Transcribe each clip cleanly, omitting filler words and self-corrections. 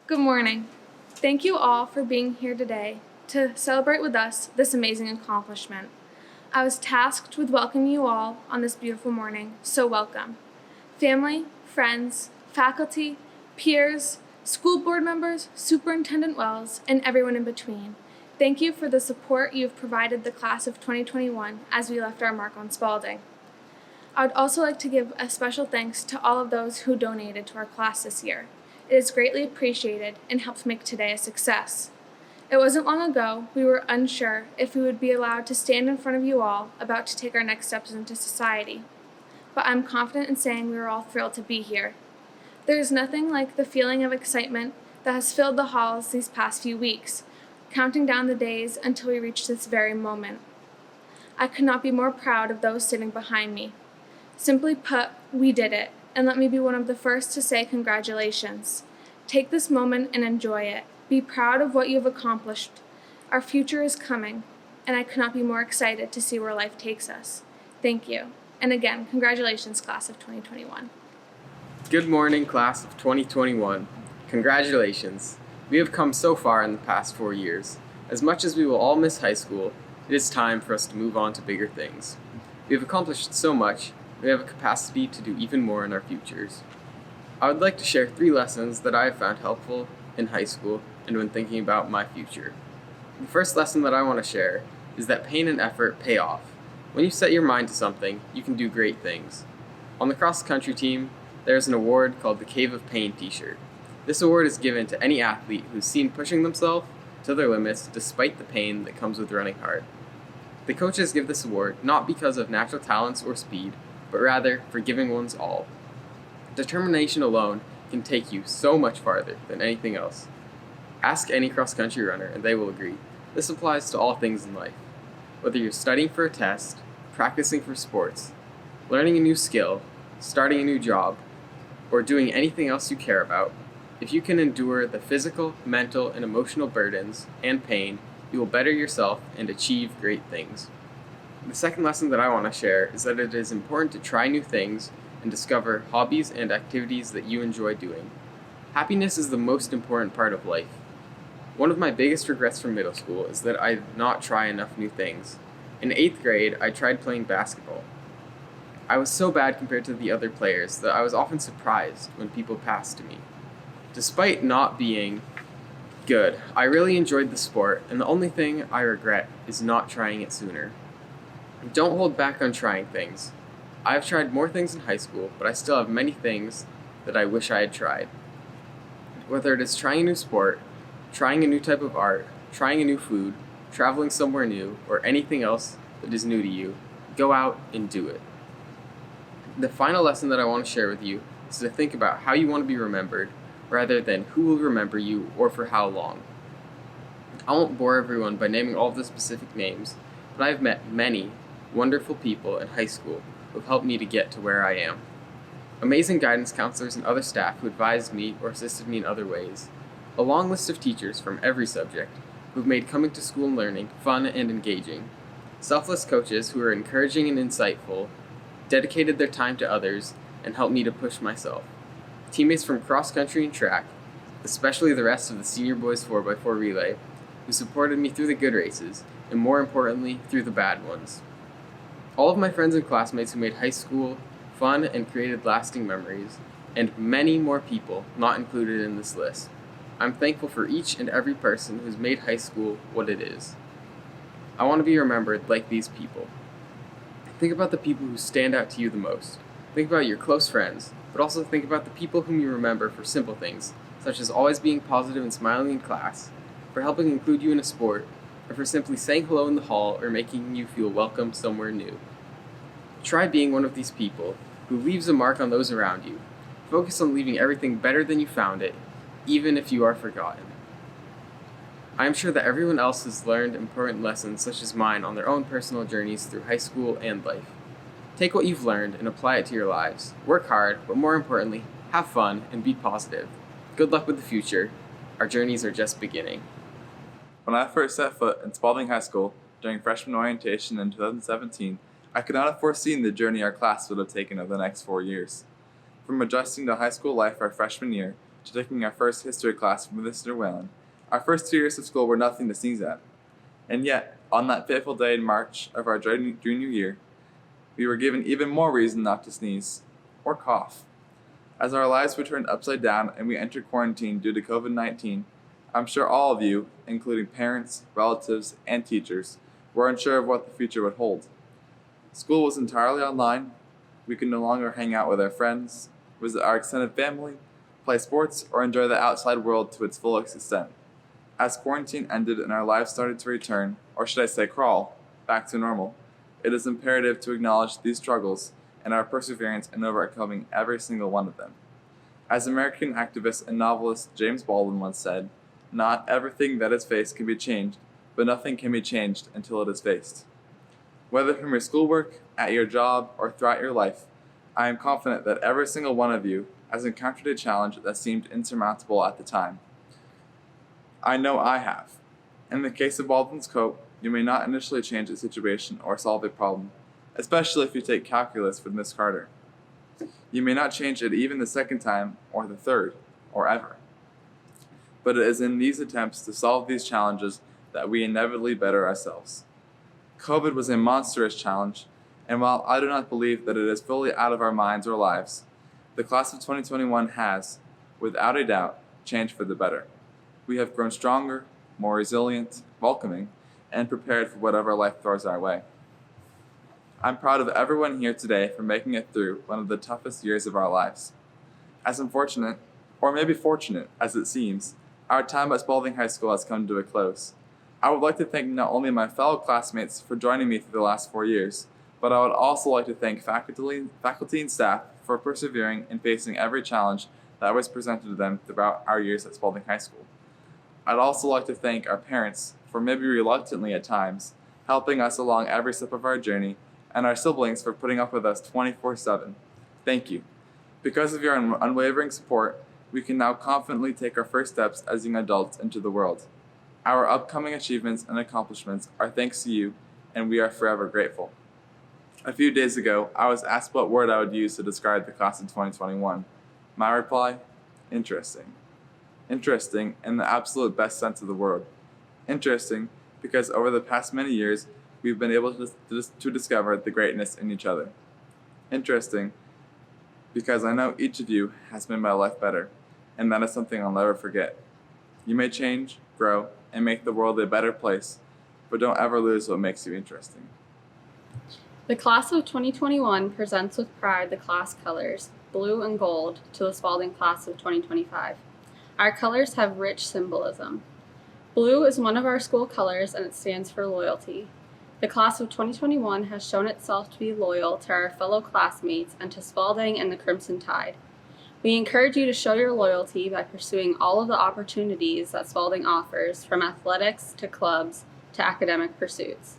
Good morning. Thank you all for being here today to celebrate with us this amazing accomplishment. I was tasked with welcoming you all on this beautiful morning, so welcome. Family, friends, faculty, peers, school board members, Superintendent Wells, and everyone in between. Thank you for the support you have provided the class of 2021 as we left our mark on Spaulding. I would also like to give a special thanks to all of those who donated to our class this year. It is greatly appreciated and helped make today a success. It wasn't long ago we were unsure if we would be allowed to stand in front of you all about to take our next steps into society. But I'm confident in saying we are all thrilled to be here. There is nothing like the feeling of excitement that has filled the halls these past few weeks, counting down the days until we reach this very moment. I could not be more proud of those sitting behind me. Simply put, we did it, and let me be one of the first to say congratulations. Take this moment and enjoy it. Be proud of what you have accomplished. Our future is coming, and I could not be more excited to see where life takes us. Thank you. And again, congratulations, class of 2021. Good morning, class of 2021. Congratulations. We have come so far in the past 4 years. As much as we will all miss high school, it is time for us to move on to bigger things. We have accomplished so much, we have a capacity to do even more in our futures. I would like to share 3 lessons that I have found helpful in high school and when thinking about my future. The first lesson that I want to share is that pain and effort pay off. When you set your mind to something, you can do great things. On the cross-country team, there is an award called the Cave of Pain t-shirt. This award is given to any athlete who's seen pushing themselves to their limits despite the pain that comes with running hard. The coaches give this award not because of natural talents or speed, but rather for giving one's all. Determination alone can take you so much farther than anything else. Ask any cross-country runner and they will agree. This applies to all things in life. Whether you're studying for a test, practicing for sports, learning a new skill, starting a new job, or doing anything else you care about, if you can endure the physical, mental, and emotional burdens and pain, you will better yourself and achieve great things. The second lesson that I want to share is that it is important to try new things and discover hobbies and activities that you enjoy doing. Happiness is the most important part of life. One of my biggest regrets from middle school is that I did not try enough new things. In 8th grade, I tried playing basketball. I was so bad compared to the other players that I was often surprised when people passed to me. Despite not being good, I really enjoyed the sport, and the only thing I regret is not trying it sooner. Don't hold back on trying things. I have tried more things in high school, but I still have many things that I wish I had tried. Whether it is trying a new sport, trying a new type of art, trying a new food, traveling somewhere new, or anything else that is new to you, go out and do it. The final lesson that I want to share with you is to think about how you want to be remembered, rather than who will remember you or for how long. I won't bore everyone by naming all of the specific names, but I have met many wonderful people in high school who have helped me to get to where I am. Amazing guidance counselors and other staff who advised me or assisted me in other ways. A long list of teachers from every subject who have made coming to school and learning fun and engaging. Selfless coaches who are encouraging and insightful, dedicated their time to others, and helped me to push myself. Teammates from cross country and track, especially the rest of the senior boys 4x4 relay, who supported me through the good races, and more importantly, through the bad ones. All of my friends and classmates who made high school fun and created lasting memories, and many more people not included in this list. I'm thankful for each and every person who's made high school what it is. I want to be remembered like these people. Think about the people who stand out to you the most. Think about your close friends, but also think about the people whom you remember for simple things, such as always being positive and smiling in class, for helping include you in a sport, or for simply saying hello in the hall or making you feel welcome somewhere new. Try being one of these people who leaves a mark on those around you. Focus on leaving everything better than you found it, even if you are forgotten. I am sure that everyone else has learned important lessons such as mine on their own personal journeys through high school and life. Take what you've learned and apply it to your lives. Work hard, but more importantly, have fun and be positive. Good luck with the future. Our journeys are just beginning. When I first set foot in Spaulding High School during freshman orientation in 2017, I could not have foreseen the journey our class would have taken over the next 4 years. From adjusting to high school life our freshman year, to taking our first history class from Mr. Whalen, our first 2 years of school were nothing to sneeze at. And yet, on that fateful day in March of our junior year, we were given even more reason not to sneeze or cough. As our lives were turned upside down and we entered quarantine due to COVID-19, I'm sure all of you, including parents, relatives, and teachers, were unsure of what the future would hold. School was entirely online. We could no longer hang out with our friends, visit our extended family, play sports, or enjoy the outside world to its fullest extent. As quarantine ended and our lives started to return, or should I say crawl, back to normal, it is imperative to acknowledge these struggles and our perseverance in overcoming every single one of them. As American activist and novelist James Spaulding once said, "Not everything that is faced can be changed, but nothing can be changed until it is faced." Whether from your schoolwork, at your job, or throughout your life, I am confident that every single one of you has encountered a challenge that seemed insurmountable at the time. I know I have. In the case of Baldwin's coat, you may not initially change a situation or solve a problem, especially if you take calculus with Miss Carter. You may not change it even the second time, or the third, or ever. But it is in these attempts to solve these challenges that we inevitably better ourselves. COVID was a monstrous challenge, and while I do not believe that it is fully out of our minds or lives, the class of 2021 has, without a doubt, changed for the better. We have grown stronger, more resilient, welcoming, and prepared for whatever life throws our way. I'm proud of everyone here today for making it through one of the toughest years of our lives. As unfortunate, or maybe fortunate as it seems, our time at Spaulding High School has come to a close. I would like to thank not only my fellow classmates for joining me through the last 4 years, but I would also like to thank faculty and staff for persevering and facing every challenge that was presented to them throughout our years at Spaulding High School. I'd also like to thank our parents for maybe reluctantly at times, helping us along every step of our journey, and our siblings for putting up with us 24/7. Thank you. Because of your unwavering support, we can now confidently take our first steps as young adults into the world. Our upcoming achievements and accomplishments are thanks to you, and we are forever grateful. A few days ago, I was asked what word I would use to describe the class of 2021. My reply? Interesting. Interesting in the absolute best sense of the word. Interesting because over the past many years, we've been able to discover the greatness in each other. Interesting because I know each of you has made my life better, and that is something I'll never forget. You may change, grow, and make the world a better place, but don't ever lose what makes you interesting. The class of 2021 presents with pride the class colors, blue and gold, to the Spaulding class of 2025. Our colors have rich symbolism. Blue is one of our school colors and it stands for loyalty. The class of 2021 has shown itself to be loyal to our fellow classmates and to Spaulding and the Crimson Tide. We encourage you to show your loyalty by pursuing all of the opportunities that Spaulding offers, from athletics to clubs to academic pursuits.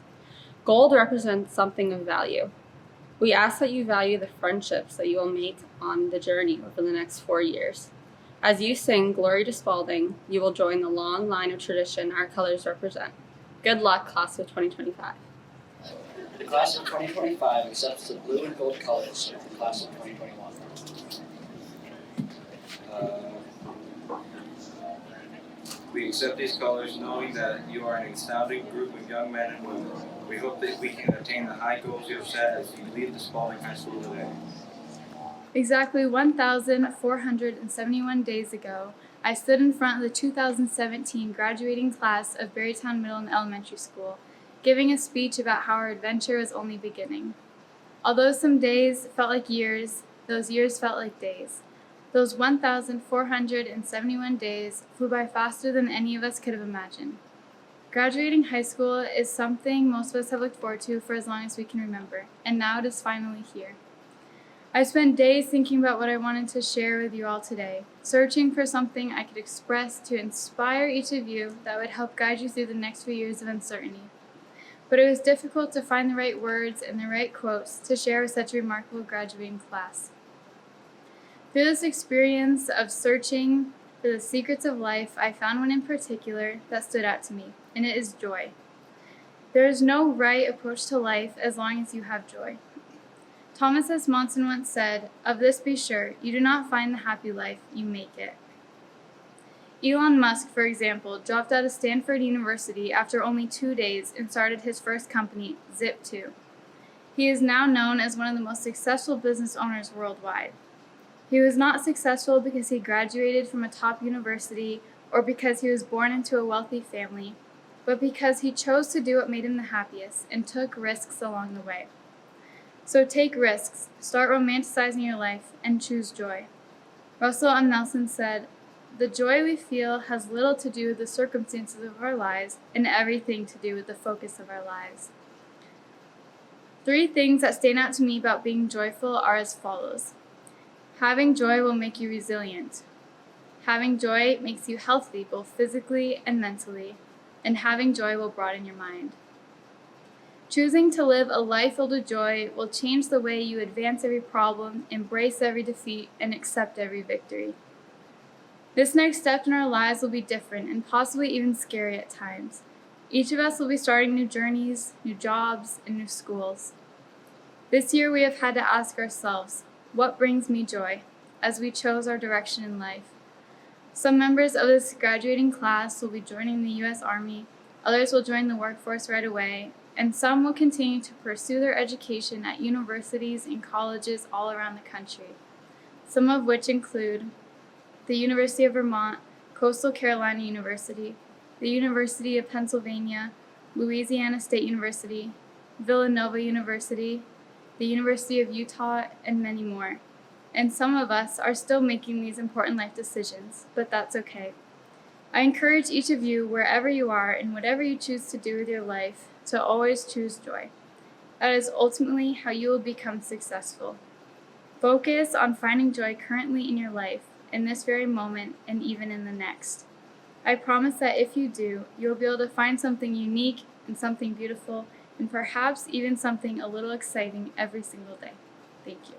Gold represents something of value. We ask that you value the friendships that you will make on the journey over the next 4 years. As you sing Glory to Spaulding, you will join the long line of tradition our colors represent. Good luck, class of 2025. The class of 2025 accepts the blue and gold colors of the class of 2021. We accept these colors knowing that you are an astounding group of young men and women. We hope that we can attain the high goals you have set as you leave the Spaulding High School today. Exactly 1,471 days ago, I stood in front of the 2017 graduating class of Berrytown Middle and Elementary School, giving a speech about how our adventure was only beginning. Although some days felt like years, those years felt like days. Those 1,471 days flew by faster than any of us could have imagined. Graduating high school is something most of us have looked forward to for as long as we can remember, and now it is finally here. I've spent days thinking about what I wanted to share with you all today, searching for something I could express to inspire each of you that would help guide you through the next few years of uncertainty. But it was difficult to find the right words and the right quotes to share with such a remarkable graduating class. Through this experience of searching for the secrets of life, I found one in particular that stood out to me, and it is joy. There is no right approach to life as long as you have joy. Thomas S. Monson once said, "Of this be sure, you do not find the happy life, you make it." Elon Musk, for example, dropped out of Stanford University after only 2 days and started his first company, Zip2. He is now known as one of the most successful business owners worldwide. He was not successful because he graduated from a top university or because he was born into a wealthy family, but because he chose to do what made him the happiest and took risks along the way. So take risks, start romanticizing your life, and choose joy. Russell M. Nelson said, "The joy we feel has little to do with the circumstances of our lives and everything to do with the focus of our lives." 3 things that stand out to me about being joyful are as follows. Having joy will make you resilient. Having joy makes you healthy both physically and mentally, and having joy will broaden your mind. Choosing to live a life filled with joy will change the way you advance every problem, embrace every defeat, and accept every victory. This next step in our lives will be different and possibly even scary at times. Each of us will be starting new journeys, new jobs, and new schools. This year we have had to ask ourselves, what brings me joy, as we chose our direction in life. Some members of this graduating class will be joining the U.S. Army, others will join the workforce right away, and some will continue to pursue their education at universities and colleges all around the country, some of which include the University of Vermont, Coastal Carolina University, the University of Pennsylvania, Louisiana State University, Villanova University, the University of Utah, and many more. And some of us are still making these important life decisions, but that's okay. I encourage each of you, wherever you are and whatever you choose to do with your life, to always choose joy. That is ultimately how you will become successful. Focus on finding joy currently in your life, in this very moment, and even in the next. I promise that if you do, you'll be able to find something unique and something beautiful, and perhaps even something a little exciting every single day. Thank you.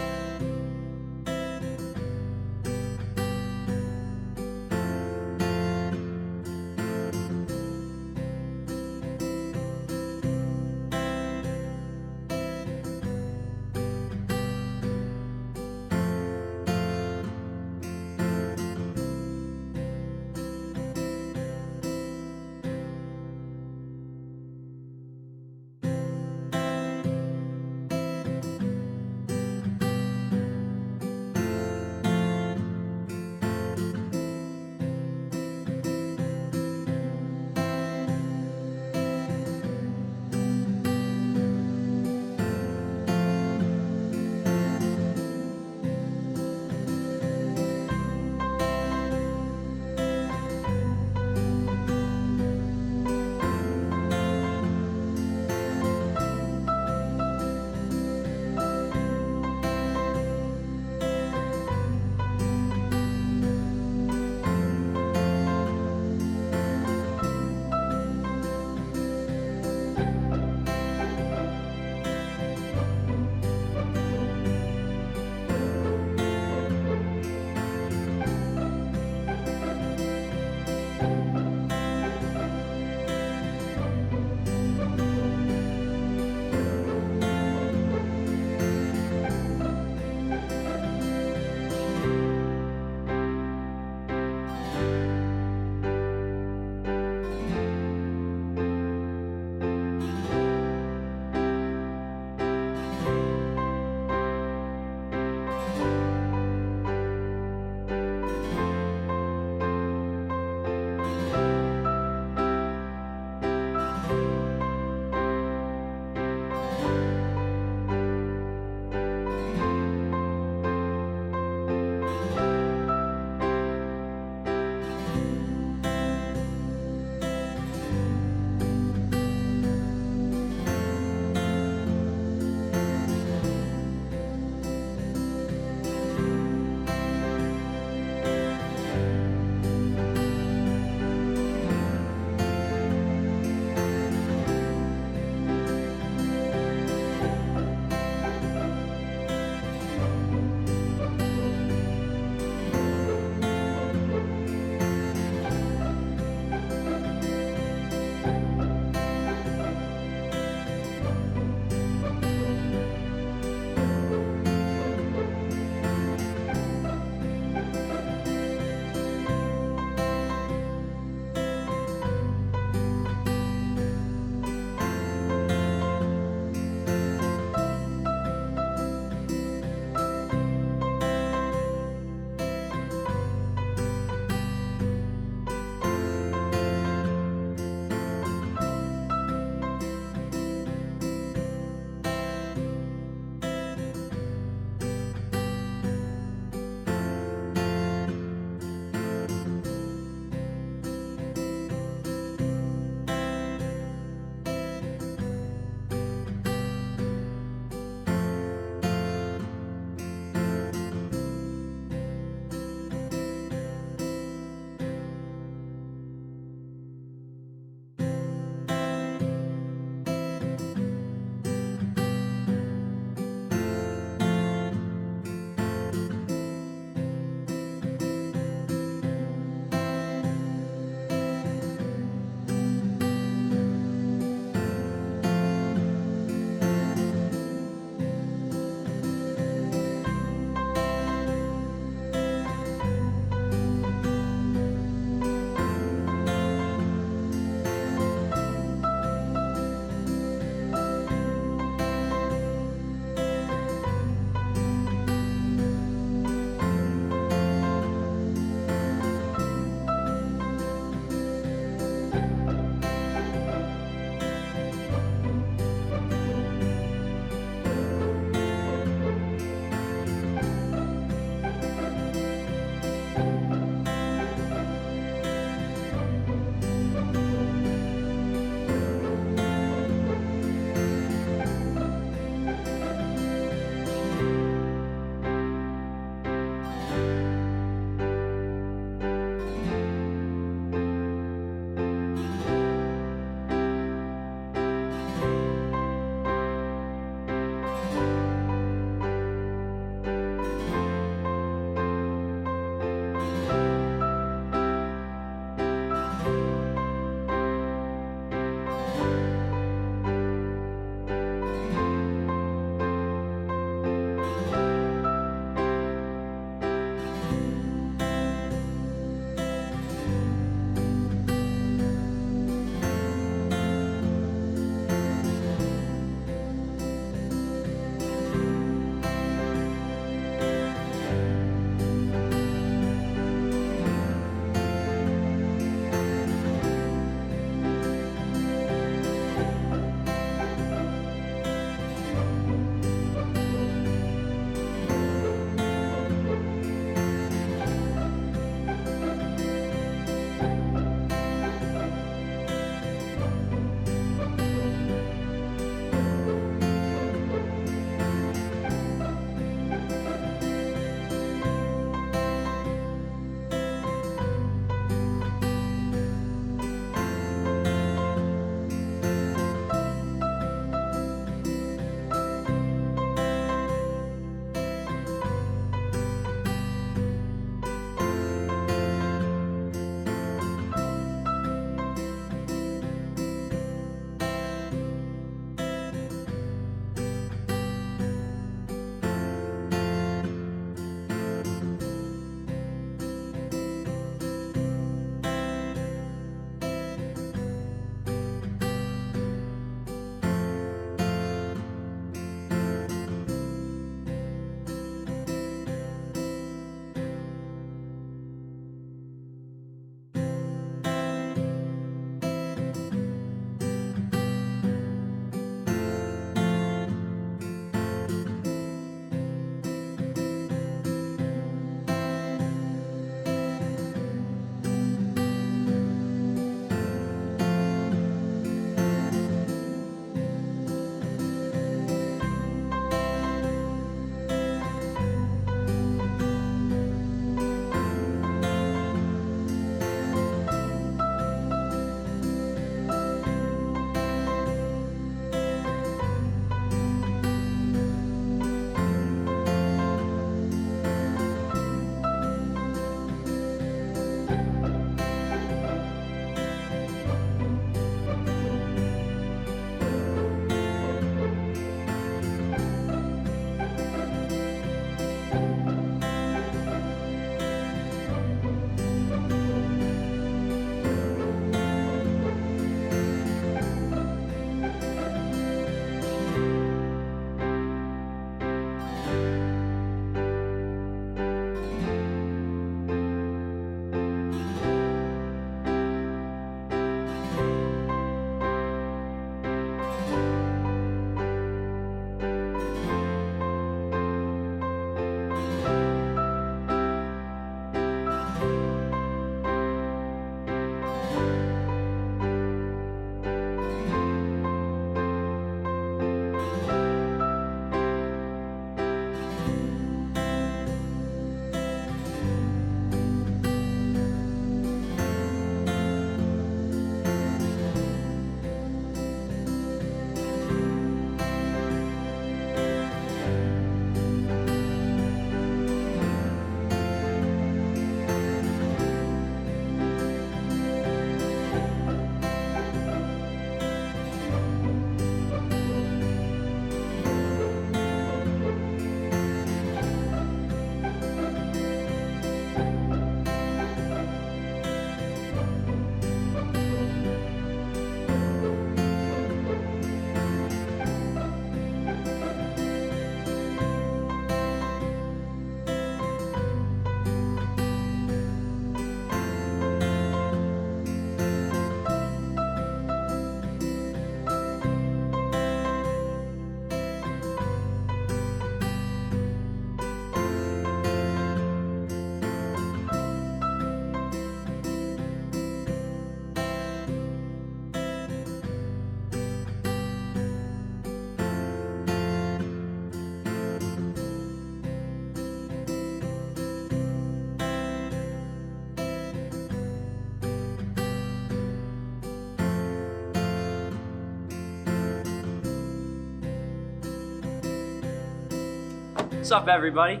What's up, everybody?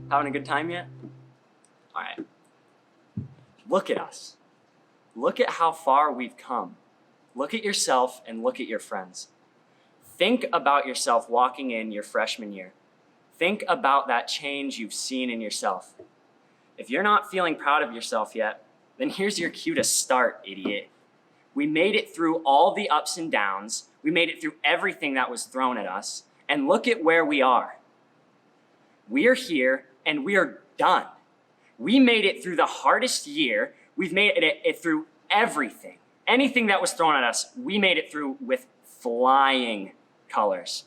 Having a good time yet? All right. Look at us. Look at how far we've come. Look at yourself and look at your friends. Think about yourself walking in your freshman year. Think about that change you've seen in yourself. If you're not feeling proud of yourself yet, then here's your cue to start, idiot. We made it through all the ups and downs. We made it through everything that was thrown at us. And look at where we are. We are here and we are done. We made it through the hardest year. We've made it through everything. Anything that was thrown at us, we made it through with flying colors.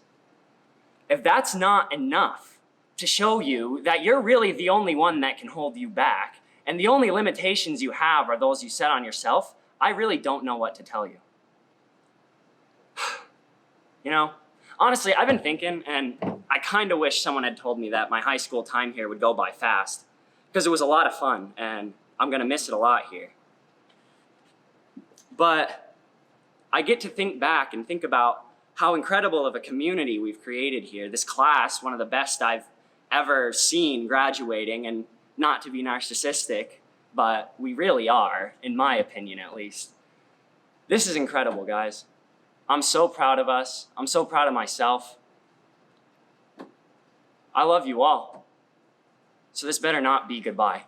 If that's not enough to show you that you're really the only one that can hold you back, and the only limitations you have are those you set on yourself, I really don't know what to tell you. You know, honestly, I've been thinking, and I kind of wish someone had told me that my high school time here would go by fast, because it was a lot of fun, and I'm gonna miss it a lot here. But I get to think back and think about how incredible of a community we've created here. This class, one of the best I've ever seen graduating, and not to be narcissistic, but we really are, in my opinion at least. This is incredible, guys. I'm so proud of us. I'm so proud of myself. I love you all. So this better not be goodbye.